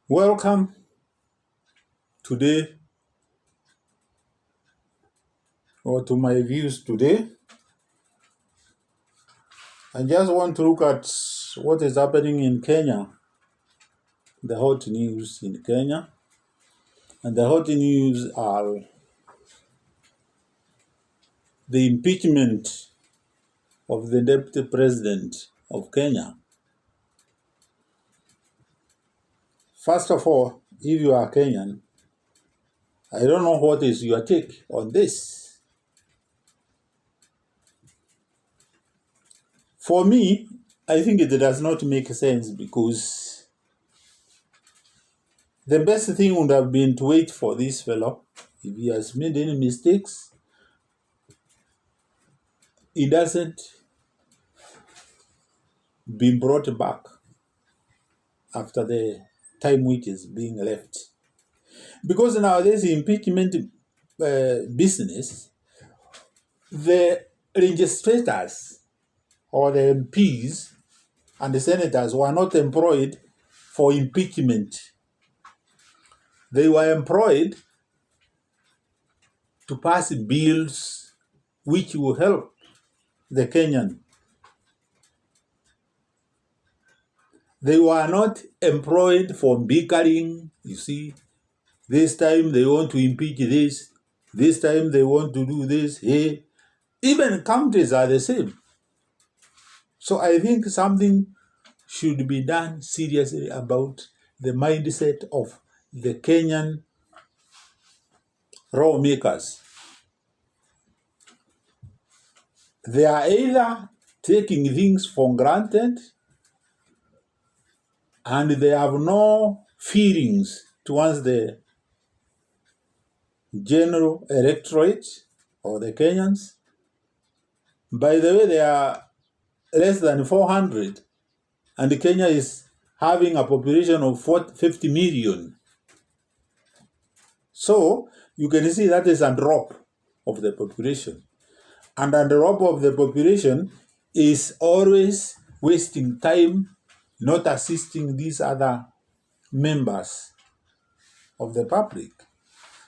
Welcome today or to my views today. I just want to look at what is happening in Kenya, the hot news in Kenya. And the hot news are the impeachment of the deputy president of Kenya. First of all, if you are Kenyan, I don't know what is your take on this. For me, I think it does not make sense because the best thing would have been to wait for this fellow. If he has made any mistakes, he doesn't be brought back after the time which is being left. Because nowadays, impeachment business, the legislators or the MPs and the senators were not employed for impeachment. They were employed to pass bills which will help the Kenyan. They were not employed for bickering, you see. This time they want to impeach this. This time they want to do this. Hey, even counties are the same. So I think something should be done seriously about the mindset of the Kenyan lawmakers. They are either taking things for granted and they have no feelings towards the general electorate or the Kenyans. By the way, they are less than 400 and Kenya is having a population of 50 million. So you can see that is a drop of the population. And a drop of the population is always wasting time, not assisting these other members of the public.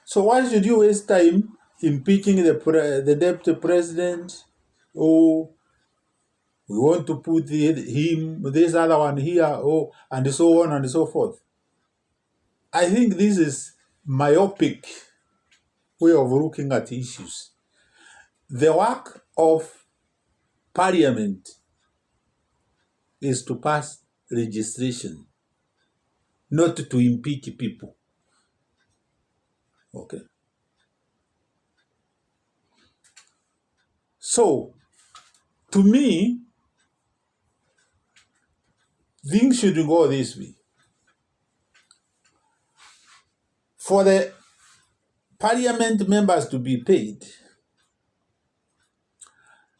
So why should you waste time impeaching the deputy president? Oh, we want to put him, this other one here, oh, and so on and so forth. I think this is myopic way of looking at issues. The work of parliament is to pass legislation, not to impeach people. Okay. So, to me, things should go this way. For the parliament members to be paid,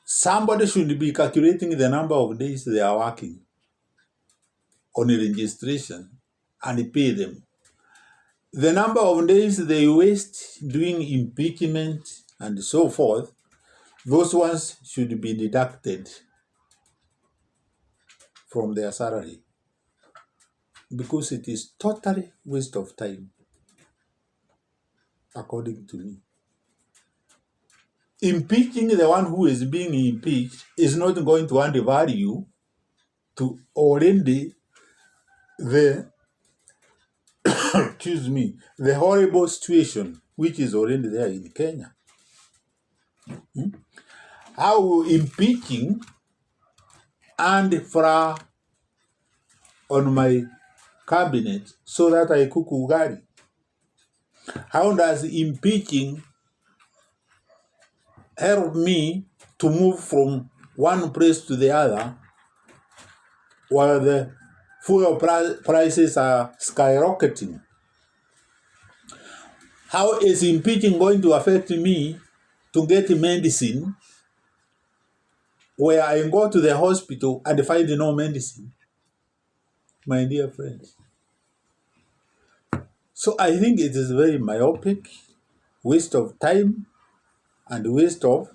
somebody should be calculating the number of days they are working on a registration and pay them. The number of days they waste doing impeachment and so forth, those ones should be deducted from their salary because it is totally waste of time, according to me. Impeaching the one who is being impeached is not going to add value to already the the horrible situation which is already there in Kenya. How impeaching and fra on my cabinet so that I cook ugali? How does impeaching help me to move from one place to the other while the fuel prices are skyrocketing? How is impeaching going to affect me to get medicine where I go to the hospital and find no medicine? My dear friends. So I think it is very myopic, waste of time and waste of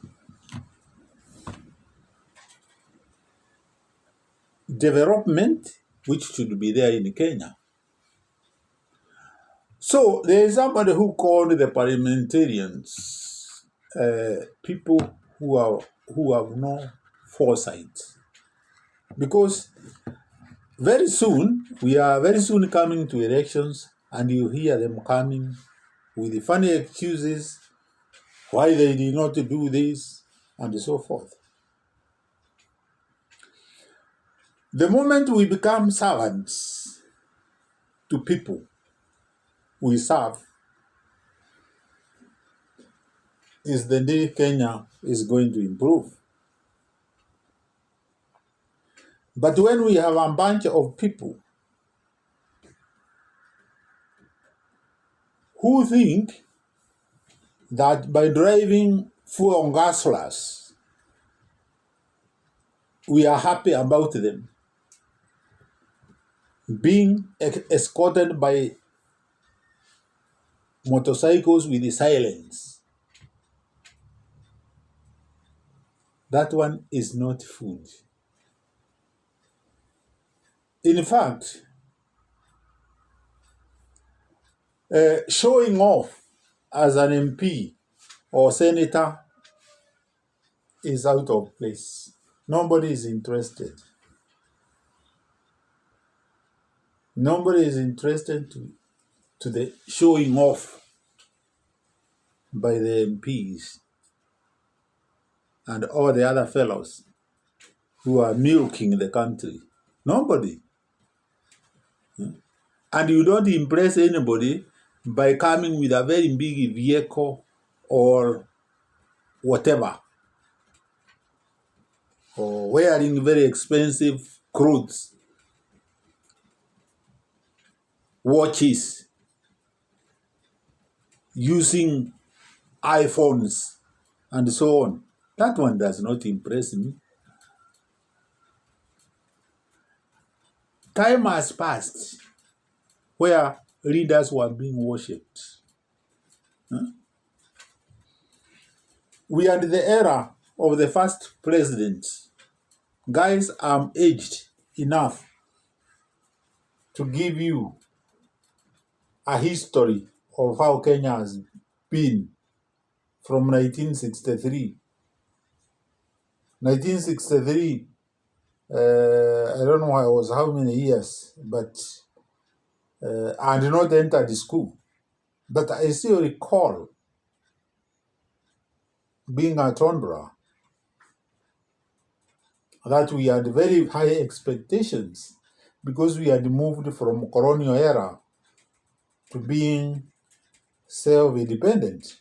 development which should be there in Kenya. So there is somebody who called the parliamentarians people who have no foresight, because we are very soon coming to elections, and you hear them coming with the funny excuses why they did not do this and so forth. The moment we become servants to people we serve is the day Kenya is going to improve. But when we have a bunch of people who think that by driving fuel on gasolers, we are happy about them being escorted by motorcycles with the silence, that one is not food. In fact, showing off as an MP or senator is out of place. Nobody is interested. Nobody is interested to the showing off by the MPs and all the other fellows who are milking the country. Nobody. And you don't impress anybody by coming with a very big vehicle or whatever, or wearing very expensive clothes, watches, using iPhones, and so on. That one does not impress me. Time has passed where leaders were being worshipped. We are in the era of the first president. Guys, I'm aged enough to give you a history of how Kenya has been from 1963. 1963, I don't know I was how many years, but I did not enter the school. But I still recall being at Tondra that we had very high expectations because we had moved from colonial era to being self-independent.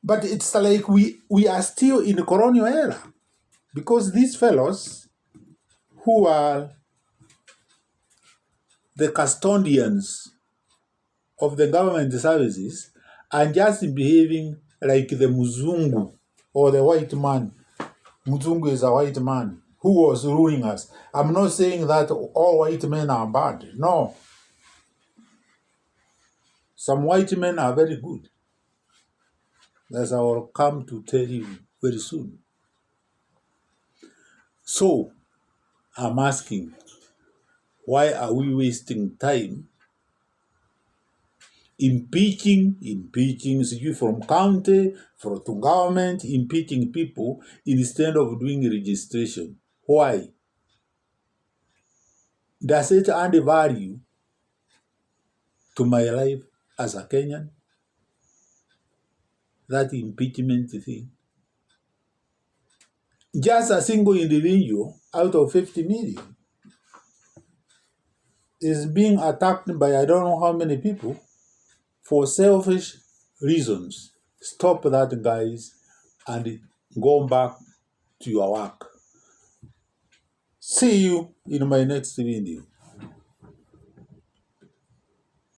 But it's like we are still in the colonial era because these fellows who are the custodians of the government services are just behaving like the Muzungu or the white man. Muzungu is a white man who was ruling us. I'm not saying that all white men are bad. No. Some white men are very good, as I will come to tell you very soon. So, I'm asking, why are we wasting time impeaching from county, to government, impeaching people instead of doing registration? Why? Does it add value to my life as a Kenyan? That impeachment thing. Just a single individual out of 50 million is being attacked by I don't know how many people for selfish reasons. Stop that, guys, and go back to your work. See you in my next video.